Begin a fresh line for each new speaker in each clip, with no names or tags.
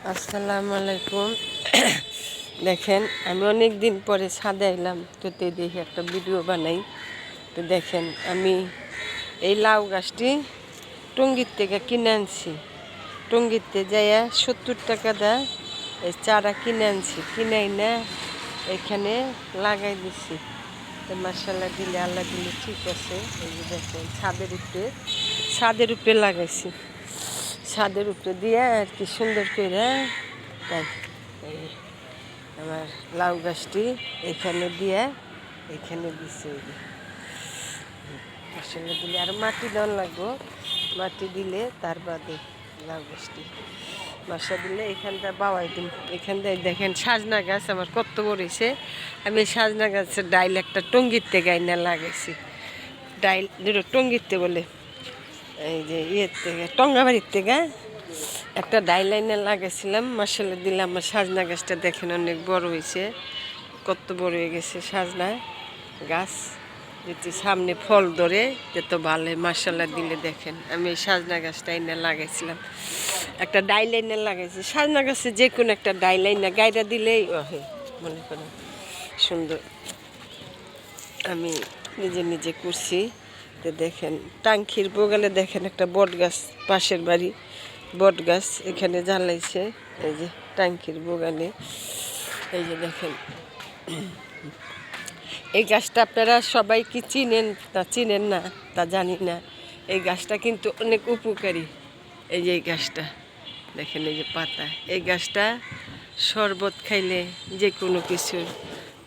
আসসালামু আলাইকুম। দেখেন আমি অনেক দিন পরে ছাদে এলাম, তো দেখি একটা ভিডিও বানাই। তো দেখেন আমি এই লাউ গাছটি টঙ্গীর থেকে কিনে আনছি। টঙ্গীতে যাইয়া 70 টাকা দেয় এই চারা কিনে আনছি, কিনাই না এখানে লাগাই দিছি। তো মাশাআল্লাহ দিলে আল্লাহ দিলে ঠিক আছে। এই যে দেখেন ছাদের উপরে লাগাইছি, ছাদের উপরে দিয়ে আর কি সুন্দর করে। তাই এই আমার লাউ গাছটি এখানে দিয়ে এখানে দিছে। আসলে দিলে আর মাটি দেওয়া লাগবো, মাটি দিলে তার বাদে লাউ গাছটি বাসা দিলে এখানটা বাওয়াই দিন। এখানটা দেখেন সাজনা গাছ আমার কত বড়েছে। আমি সাজনা গাছের ডাইল একটা টঙ্গিতে গাইনা লাগাইছি। ডাইল দুটো টঙ্গিতে বলে এই যে ইয়ের থেকে টঙ্গাবাড়ির থেকে একটা ডাইলাইনে লাগাইছিলাম। মাসাল্লাহ দিলে আমার সাজনা গাছটা দেখেন অনেক বড় হয়েছে, কত বড় হয়ে গেছে সাজনা গাছ। যেটি সামনে ফল ধরে যেত ভালো, মাসাল্লাহ দিলে দেখেন আমি এই সাজনা গাছটা এনে লাগাইছিলাম, একটা ডাইলাইনে লাগাইছি। সাজনা গাছে যে কোনো একটা ডাইলাইনে গাইরা দিলেই মনে করেন সুন্দর। আমি নিজে নিজে করছি। তো দেখেন টাঙ্কির বগালে দেখেন একটা বট গাছ, পাশের বাড়ি বট গাছ এখানে জ্বালাইছে। এই যে টাঙ্কির বগালে এই যে দেখেন এই গাছটা আপনারা সবাই কি চিনেন তা চিনেন না তা জানি না। এই গাছটা কিন্তু অনেক উপকারী। এই যে এই গাছটা দেখেন, এই যে পাতা, এই গাছটা শরবত খাইলে, যে কোনো কিছু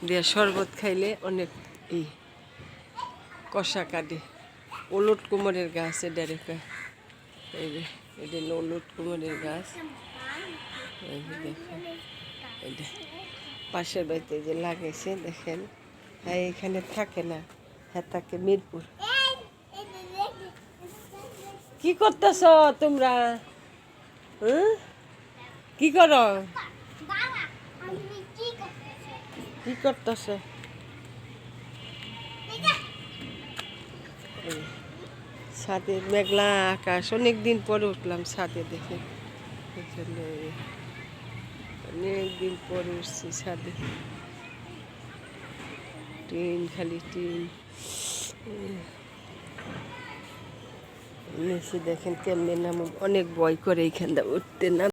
দিয়ে শরবত খাইলে অনেক কষা কাটে। ওলট কুমোরের গাছ এটারে কয়। এই যে এটা হলো ওলট কুমোরের গাছ। এই যে দেখেন এটা পাশের বাড়িতে যে লাগাইছে দেখেন। হ্যাঁ এখানে থাকে না, হ্যাঁ থাকে মিরপুর। কি করতেছ তোমরা? কি করো? কি করতেছ? ছাদে মেঘলা আকাশ, অনেক দিন পরে উঠলাম ছাদে। দেখে অনেক দিন পরে উঠছি ছাদে। টিন, খালি টিন নিচে দেখেন কেমনে নাম, অনেক ভয় করে এইখানটা উঠতে না।